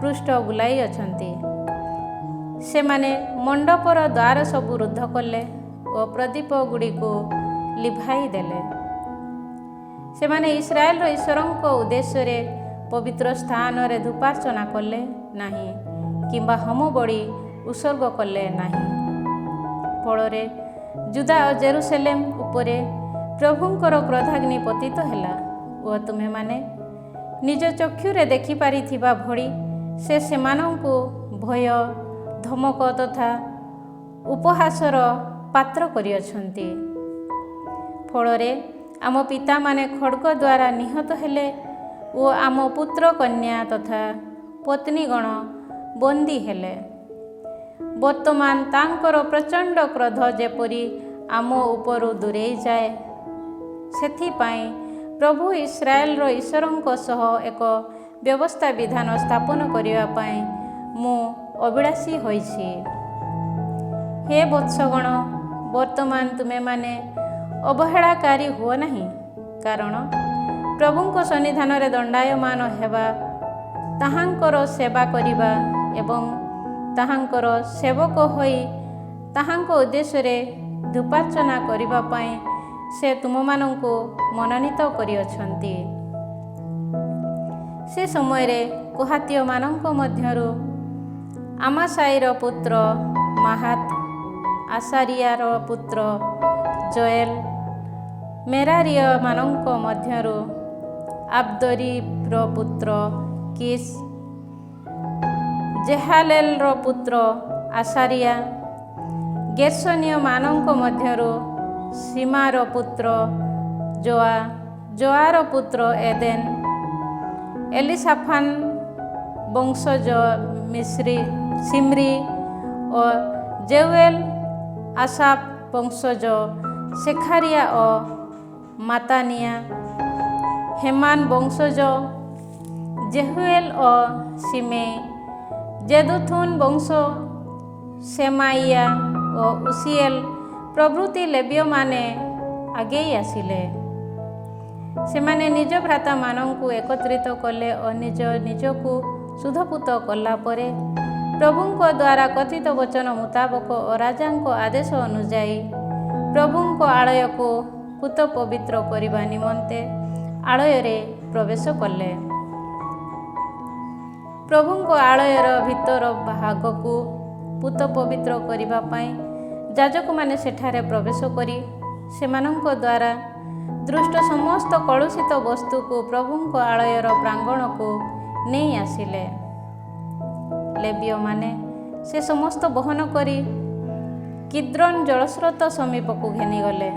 ପୃଷ୍ଠ ବୁଲାଇଅଛନ୍ତି। ସେମାନେ ମଣ୍ଡପର ଦ୍ୱାର ସବୁ ରୁଦ୍ଧ କଲେ ଓ ପ୍ରଦୀପ ଗୁଡ଼ିକୁ ଲିଭାଇ ଦେଲେ। ସେମାନେ ଇସ୍ରାଏଲର ଈଶ୍ୱରଙ୍କ ଉଦ୍ଦେଶ୍ୟରେ ପବିତ୍ର ସ୍ଥାନରେ ଧୂପାର୍ଚ୍ଚନା କଲେ ନାହିଁ କିମ୍ବା ହୋମ ବଳି ଉତ୍ସର୍ଗ କଲେ ନାହିଁ। ଫଳରେ ଜୁଦା ଓ ଜେରୁସଲେମ ଉପରେ ପ୍ରଭୁଙ୍କର କ୍ରୋଧାଗ୍ନି ପତିତ ହେଲା ଓ ତୁମେମାନେ ନିଜ ଚକ୍ଷୁରେ ଦେଖିପାରିଥିବା ଭଳି ସେ ସେମାନଙ୍କୁ ଭୟ, ଧମକ ତଥା ଉପହାସର ପାତ୍ର କରିଅଛନ୍ତି। ଫଳରେ ଆମ ପିତାମାନେ ଖଡ୍ଗ ଦ୍ୱାରା ନିହତ ହେଲେ ଓ ଆମ ପୁତ୍ର କନ୍ୟା ତଥା ପତ୍ନୀଗଣ ବନ୍ଦୀ ହେଲେ। ବର୍ତ୍ତମାନ ତାଙ୍କର ପ୍ରଚଣ୍ଡ କ୍ରୋଧ ଯେପରି ଆମ ଉପରୁ ଦୂରେଇ ଯାଏ, ସେଥିପାଇଁ ପ୍ରଭୁ ଇସ୍ରାଏଲର ଈଶ୍ୱରଙ୍କ ସହ ଏକ ବ୍ୟବସ୍ଥା ବିଧାନ ସ୍ଥାପନ କରିବା ପାଇଁ ମୁଁ ଅଭିଳାଷୀ ହୋଇଛି। ହେ ବତ୍ସଗଣ, ବର୍ତ୍ତମାନ ତୁମେମାନେ ଅବହେଳାକାରୀ ହୁଅ ନାହିଁ, କାରଣ ପ୍ରଭୁଙ୍କ ସନ୍ନିଧାନରେ ଦଣ୍ଡାୟମାନ ହେବା, ତାହାଙ୍କର ସେବା କରିବା ଏବଂ ତାହାଙ୍କର ସେବକ ହୋଇ ତାହାଙ୍କ ଉଦ୍ଦେଶ୍ୟରେ ଧୂପାର୍ଚ୍ଚନା କରିବା ପାଇଁ ସେ ତୁମମାନଙ୍କୁ ମନୋନୀତ କରିଅଛନ୍ତି। ସେ ସମୟରେ କୋହାତୀୟମାନଙ୍କ ମଧ୍ୟରୁ ଆମାସାଇର ପୁତ୍ର ମାହାତ, ଆସାରିୟାର ପୁତ୍ର ଜୋଏଲ, ମେରାରୀୟମାନଙ୍କ ମଧ୍ୟରୁ ଆବ୍ଦୋରିର ପୁତ୍ର କିସ୍, ଜେହାଲେଲର ପୁତ୍ର ଆସାରିୟା, ଗେର୍ଶନୀୟମାନଙ୍କ ମଧ୍ୟରୁ ସୀମାର ପୁତ୍ର ଜୋଆ, ଜୋଆର ପୁତ୍ର ଏଦେନ, ଏଲିସାଫାନ ବଂଶଜ ସିମ୍ରି ଓ ଜେଉଏଲ, ଆସାଫ ବଂଶଜ ସେଖାରିୟା ଓ ମାତାନିଆ, ହେମାନ ବଂଶଜ ଜେହୁଏଲ ଓ ସିମେଇ, ଜେଦୁଥୁନ ବଂଶ ସେମାଇୟା ଓ ଉସିଏଲ ପ୍ରଭୃତି ଲେବୀୟମାନେ ଆଗେଇ ଆସିଲେ। ସେମାନେ ନିଜ ଭ୍ରାତାମାନଙ୍କୁ ଏକତ୍ରିତ କଲେ ଓ ନିଜ ନିଜକୁ ଶୁଦ୍ଧପୂତ କଲା ପରେ ପ୍ରଭୁଙ୍କ ଦ୍ୱାରା କଥିତ ବଚନ ମୁତାବକ ଓ ରାଜାଙ୍କ ଆଦେଶ ଅନୁଯାୟୀ ପ୍ରଭୁଙ୍କ ଆଳୟକୁ ପୂତ ପବିତ୍ର କରିବା ନିମନ୍ତେ ଆଳୟରେ ପ୍ରବେଶ କଲେ। ପ୍ରଭୁଙ୍କ ଆଳୟର ଭିତର ଭାଗକୁ ପୂତ ପବିତ୍ର କରିବା ପାଇଁ ଯାଜକମାନେ ସେଠାରେ ପ୍ରବେଶ କରି ସେମାନଙ୍କ ଦ୍ୱାରା ଦୃଷ୍ଟ ସମସ୍ତ କଳୁଷିତ ବସ୍ତୁକୁ ପ୍ରଭୁଙ୍କ ଆଳୟର ପ୍ରାଙ୍ଗଣକୁ ନେଇ ଆସିଲେ। ଲେବୀୟମାନେ ସେ ସମସ୍ତ ବହନ କରି କିଦ୍ରୋନ ଜଳସ୍ରୋତ ସମୀପକୁ ଘେନିଗଲେ।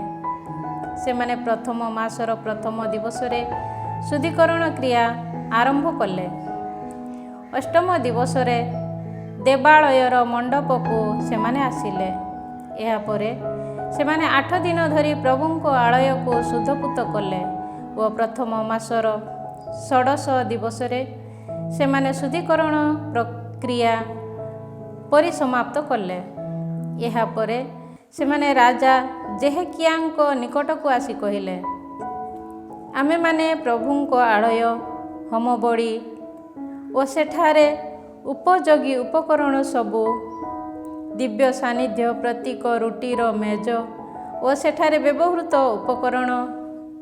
ସେମାନେ ପ୍ରଥମ ମାସର ପ୍ରଥମ ଦିବସରେ ଶୁଦ୍ଧିକରଣ କ୍ରିୟା ଆରମ୍ଭ କଲେ। ଅଷ୍ଟମ ଦିବସରେ ଦେବାଳୟର ମଣ୍ଡପକୁ ସେମାନେ ଆସିଲେ। ଏହାପରେ ସେମାନେ 8 ଦିନ ଧରି ପ୍ରଭୁଙ୍କ ଆଳୟକୁ ଶୁଦ୍ଧପୂତ କଲେ ଓ ପ୍ରଥମ ମାସର ଷୋଡ଼ଶ ଦିବସରେ ସେମାନେ ଶୁଦ୍ଧିକରଣ ପ୍ରକ୍ରିୟା ପରିସମାପ୍ତ କଲେ। ଏହାପରେ ସେମାନେ ରାଜା ଜେହେକିୟାଙ୍କ ନିକଟକୁ ଆସି କହିଲେ, ଆମେମାନେ ପ୍ରଭୁଙ୍କ ଆଳୟ, ହୋମବଳି ଓ ସେଠାରେ ଉପଯୋଗୀ ଉପକରଣ ସବୁ, ଦିବ୍ୟ ସାନ୍ନିଧ୍ୟ ପ୍ରତୀକ ରୁଟିର ମେଜ ଓ ସେଠାରେ ବ୍ୟବହୃତ ଉପକରଣ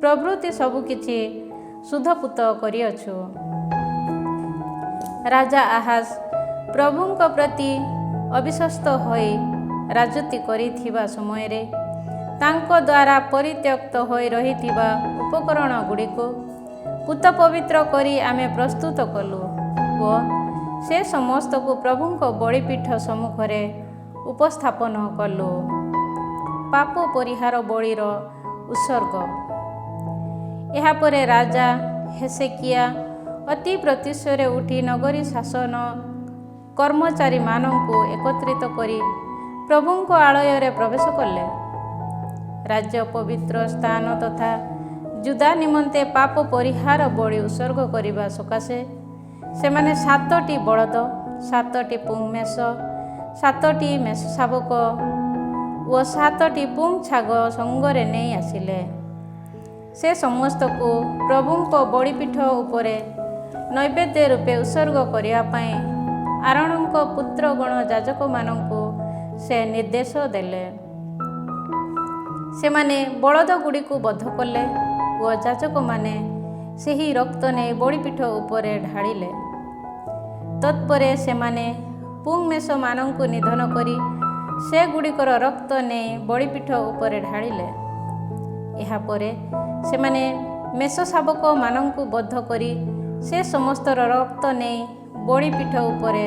ପ୍ରଭୃତି ସବୁକିଛି ଶୁଦ୍ଧପୂତ କରିଅଛୁ। ରାଜା ଆହାଜ ପ୍ରଭୁଙ୍କ ପ୍ରତି ଅବିଶ୍ୱସ୍ତ ହୋଇ ରାଜୁତି କରିଥିବା ସମୟରେ ତାଙ୍କ ଦ୍ୱାରା ପରିତ୍ୟକ୍ତ ହୋଇ ରହିଥିବା ଉପକରଣ ଗୁଡ଼ିକୁ ପୂତ ପବିତ୍ର କରି ଆମେ ପ୍ରସ୍ତୁତ କଲୁ ଓ ସେ ସମସ୍ତକୁ ପ୍ରଭୁଙ୍କ ବଳିପୀଠ ସମ୍ମୁଖରେ ଉପସ୍ଥାପନ କଲୁ। ପାପ ପରିହାର ବଳିର ଉତ୍ସର୍ଗ। ଏହାପରେ ରାଜା ହେସେକିୟା ଅତି ପ୍ରତ୍ୟୁଷରେ ଉଠି ନଗରୀ ଶାସନ କର୍ମଚାରୀମାନଙ୍କୁ ଏକତ୍ରିତ କରି ପ୍ରଭୁଙ୍କ ଆଳୟରେ ପ୍ରବେଶ କଲେ। ରାଜ୍ୟ ପବିତ୍ର ସ୍ଥାନ ତଥା ଯୁଦା ନିମନ୍ତେ ପାପ ପରିହାର ବଳି ଉତ୍ସର୍ଗ କରିବା ସକାଶେ ସେମାନେ 7ଟି ବଳଦ, 7ଟି ପୁଂ ମେଷ, 7ଟି ମେଷ ଶାବକ ଓ 7ଟି ପୁଂ ଛାଗ ସଙ୍ଗରେ ନେଇ ଆସିଲେ। ସେ ସମସ୍ତକୁ ପ୍ରଭୁଙ୍କ ବଳିପୀଠ ଉପରେ ନୈବେଦ୍ୟ ରୂପେ ଉତ୍ସର୍ଗ କରିବା ପାଇଁ ଆରୋନଙ୍କ ପୁତ୍ରଗଣ ଯାଜକମାନଙ୍କୁ ସେ ନିର୍ଦ୍ଦେଶ ଦେଲେ। ସେମାନେ ବଳଦଗୁଡ଼ିକୁ ବଧ କଲେ ଓ ଯାଜକମାନେ ସେହି ରକ୍ତ ନେଇ ବଳିପୀଠ ଉପରେ ଢାଳିଲେ। ତତ୍ପରେ ସେମାନେ ପୁଂମେଷମାନଙ୍କୁ ନିଧନ କରି ସେଗୁଡ଼ିକର ରକ୍ତ ନେଇ ବଳିପୀଠ ଉପରେ ଢାଳିଲେ। ଏହାପରେ ସେମାନେ ମେଷ ଶାବକମାନଙ୍କୁ ବଧ କରି ସେ ସମସ୍ତର ରକ୍ତ ନେଇ ବଳିପୀଠ ଉପରେ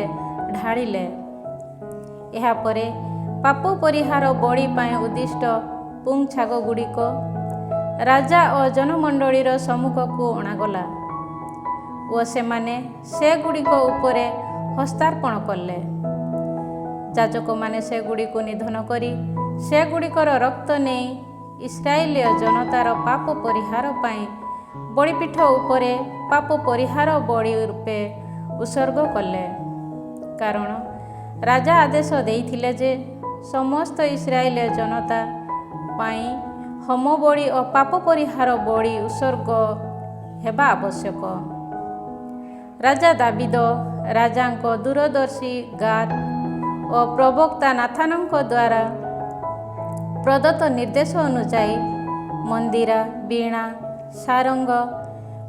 ଢାଳିଲେ। ଏହାପରେ ପାପ ପରିହାର ବଳି ପାଇଁ ଉଦ୍ଦିଷ୍ଟ ପୁଂ ଛାଗଗୁଡ଼ିକ ରାଜା ଓ ଜନମଣ୍ଡଳୀର ସମ୍ମୁଖକୁ ଅଣାଗଲା ଓ ସେମାନେ ସେଗୁଡ଼ିକ ଉପରେ ହସ୍ତାର୍ପଣ କଲେ। ଯାଜକମାନେ ସେଗୁଡ଼ିକୁ ନିଧନ କରି ସେଗୁଡ଼ିକର ରକ୍ତ ନେଇ ଇସ୍ରାଏଲୀୟ ଜନତାର ପାପ ପରିହାର ପାଇଁ ବଳିପୀଠ ଉପରେ ପାପ ପରିହାର ବଳି ରୂପେ ଉତ୍ସର୍ଗ କଲେ। କାରଣ ରାଜା ଆଦେଶ ଦେଇଥିଲେ ଯେ ସମସ୍ତ ଇସ୍ରାଏଲୀୟ ଜନତା ପାଇଁ ହୋମ ବଳି ଓ ପାପ ପରିହାର ବଳି ଉତ୍ସର୍ଗ ହେବା ଆବଶ୍ୟକ। ରାଜା ଦାବିଦ ରାଜାଙ୍କ ଦୂରଦର୍ଶୀ ଗାଦ୍ ଓ ପ୍ରବକ୍ତା ନାଥାନଙ୍କ ଦ୍ୱାରା ପ୍ରଦତ୍ତ ନିର୍ଦ୍ଦେଶ ଅନୁଯାୟୀ ମନ୍ଦିରା, ବୀଣା, ସାରଙ୍ଗ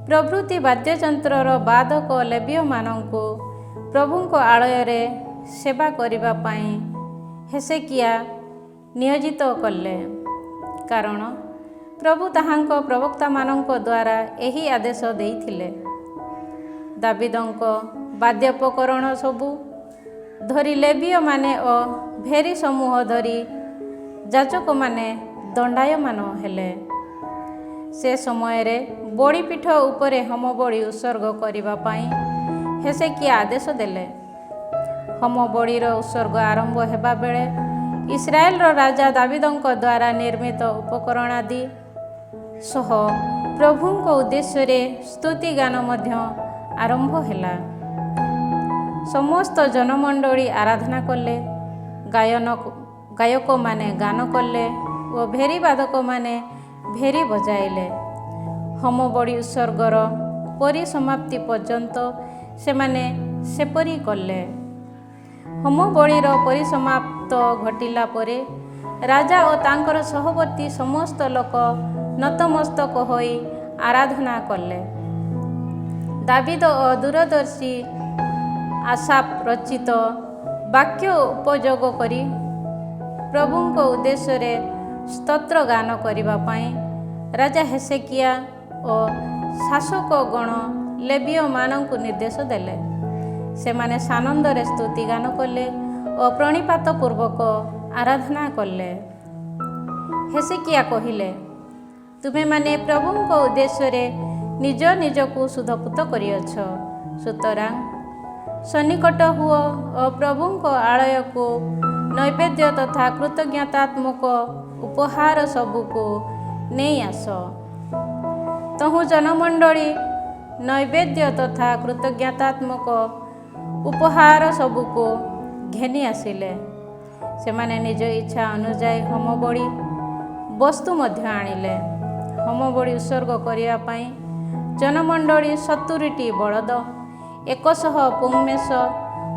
ପ୍ରଭୃତି ବାଦ୍ୟଯନ୍ତ୍ରର ବାଦକ ଲେବୀୟମାନଙ୍କୁ ପ୍ରଭୁଙ୍କ ଆଳୟରେ ସେବା କରିବା ପାଇଁ ହେସେକିଆ ନିୟୋଜିତ କଲେ। କାରଣ ପ୍ରଭୁ ତାହାଙ୍କ ପ୍ରବକ୍ତାମାନଙ୍କ ଦ୍ୱାରା ଏହି ଆଦେଶ ଦେଇଥିଲେ। ଦାବିଦଙ୍କ ବାଦ୍ୟୋପକରଣ ସବୁ ଧରି ଲେବୀୟମାନେ ଓ ଭେରୀ ସମୂହ ଧରି ଯାଜକମାନେ ଦଣ୍ଡାୟମାନ ହେଲେ। ସେ ସମୟରେ ବଳିପୀଠ ଉପରେ ହୋମ ବଳି ଉତ୍ସର୍ଗ କରିବା ପାଇଁ ହେସେକିଆ ଆଦେଶ ଦେଲେ। ହୋମ ବଳିର ଉତ୍ସର୍ଗ ଆରମ୍ଭ ହେବା ବେଳେ ଇସ୍ରାଏଲର ରାଜା ଦାବିଦଙ୍କ ଦ୍ୱାରା ନିର୍ମିତ ଉପକରଣାଦି ସହ ପ୍ରଭୁଙ୍କ ଉଦ୍ଦେଶ୍ୟରେ ସ୍ତୁତିଗାନ ମଧ୍ୟ ଆରମ୍ଭ ହେଲା। ସମସ୍ତ ଜନମଣ୍ଡଳୀ ଆରାଧନା କଲେ, ଗାୟକମାନେ ଗାନ କଲେ ଓ ଭେରୀ ବାଦକମାନେ ଭେରୀ ବଜାଇଲେ। ହୋମ ବଳି ଉତ୍ସର୍ଗର ପରିସମାପ୍ତି ପର୍ଯ୍ୟନ୍ତ ସେମାନେ ସେପରି କଲେ। ହୋମ ବଳିର ପରିସମାପ୍ତ ଘଟିଲା ପରେ ରାଜା ଓ ତାଙ୍କର ସହବର୍ତ୍ତୀ ସମସ୍ତ ଲୋକ ନତମସ୍ତକ ହୋଇ ଆରାଧନା କଲେ। ଦାବିଦ ଓ ଦୂରଦର୍ଶୀ ଆସାଫ ରଚିତ ବାକ୍ୟ ଉପଯୋଗ କରି ପ୍ରଭୁଙ୍କ ଉଦ୍ଦେଶ୍ୟରେ ସ୍ତୋତ୍ର ଗାନ କରିବା ପାଇଁ ରାଜା ହେସେକିଆ ଓ ଶାସକଗଣ ଲେବୀୟମାନଙ୍କୁ ନିର୍ଦ୍ଦେଶ ଦେଲେ। ସେମାନେ ସାନନ୍ଦରେ ସ୍ତୁତି ଗାନ କଲେ ଓ ପ୍ରଣିପାତ ପୂର୍ବକ ଆରାଧନା କଲେ। ହେସେକିଆ କହିଲେ, ତୁମେମାନେ ପ୍ରଭୁଙ୍କ ଉଦ୍ଦେଶ୍ୟରେ ନିଜ ନିଜକୁ ଶୁଦ୍ଧପୂତ କରିଅଛ। ସୁତରାଂ ସନ୍ନିକଟ ହୁଅ ଓ ପ୍ରଭୁଙ୍କ ଆଳୟକୁ ନୈବେଦ୍ୟ ତଥା କୃତଜ୍ଞତାତ୍ମକ ଉପହାର ସବୁକୁ ନେଇ ଆସ। ତହୁଁ ଜନମଣ୍ଡଳୀ ନୈବେଦ୍ୟ ତଥା କୃତଜ୍ଞତାତ୍ମକ ଉପହାର ସବୁକୁ ଘେନି ଆସିଲେ। ସେମାନେ ନିଜ ଇଚ୍ଛା ଅନୁଯାୟୀ ହୋମ ବଳି ବସ୍ତୁ ମଧ୍ୟ ଆଣିଲେ। ହୋମ ବଳି ଉତ୍ସର୍ଗ କରିବା ପାଇଁ ଜନମଣ୍ଡଳୀ 70ଟି ବଳଦ, 100 ପୁଂମେଷ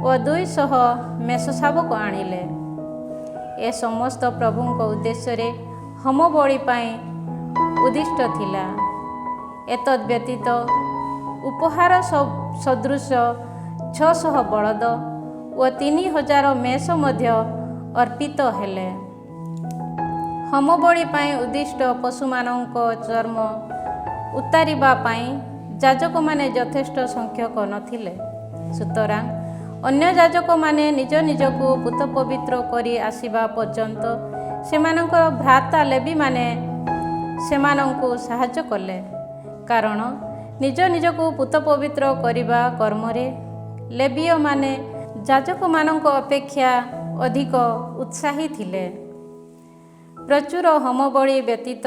ଓ 200 ମେଷ ଶାବକ ଆଣିଲେ। ଏ ସମସ୍ତ ପ୍ରଭୁଙ୍କ ଉଦ୍ଦେଶ୍ୟରେ ହୋମ ବଳି ପାଇଁ ଉଦ୍ଦିଷ୍ଟ ଥିଲା। ଏତଦ୍‌ବ୍ୟତୀତ ଉପହାର ସଦୃଶ 600 ବଳଦ ଓ 3000 ମେଷ ମଧ୍ୟ ଅର୍ପିତ ହେଲେ। ହୋମ ବଳି ପାଇଁ ଉଦ୍ଦିଷ୍ଟ ପଶୁମାନଙ୍କ ଚର୍ମ ଉତାରିବା ପାଇଁ ଯାଜକମାନେ ଯଥେଷ୍ଟ ସଂଖ୍ୟକ ନଥିଲେ। ସୁତରାଂ ଅନ୍ୟ ଯାଜକମାନେ ନିଜ ନିଜକୁ ପୂତ ପବିତ୍ର କରି ଆସିବା ପର୍ଯ୍ୟନ୍ତ ସେମାନଙ୍କର ଭ୍ରାତା ଲେବୀମାନେ ସେମାନଙ୍କୁ ସାହାଯ୍ୟ କଲେ। କାରଣ ନିଜ ନିଜକୁ ପୂତ ପବିତ୍ର କରିବା କର୍ମରେ ଲେବୀୟମାନେ ଯାଜକମାନଙ୍କ ଅପେକ୍ଷା ଅଧିକ ଉତ୍ସାହୀ ଥିଲେ। ପ୍ରଚୁର ହୋମବଳି ବ୍ୟତୀତ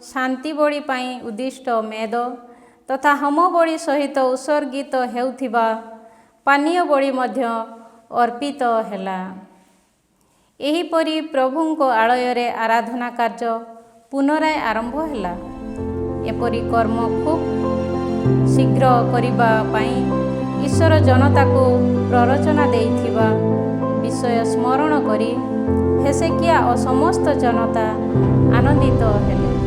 ଶାନ୍ତି ବଳି ପାଇଁ ଉଦ୍ଦିଷ୍ଟ ମେଦ ତଥା ହୋମବଳି ସହିତ ଉତ୍ସର୍ଗିତ ହେଉଥିବା ପାନୀୟ ବଳି ମଧ୍ୟ ଅର୍ପିତ ହେଲା। ଏହିପରି ପ୍ରଭୁଙ୍କ ଆଳୟରେ ଆରାଧନା କାର୍ଯ୍ୟ ପୁନରାୟ ଆରମ୍ଭ ହେଲା। ଏପରି କର୍ମ ଖୁବ୍ ଶୀଘ୍ର କରିବା ପାଇଁ ଈଶ୍ୱର ଜନତାକୁ ପ୍ରରୋଚନା ଦେଇଥିବା ବିଷୟ ସ୍ମରଣ କରି ହେଶେକିଆ ଓ ସମସ୍ତ ଜନତା ଆନନ୍ଦିତ ହେଲେ।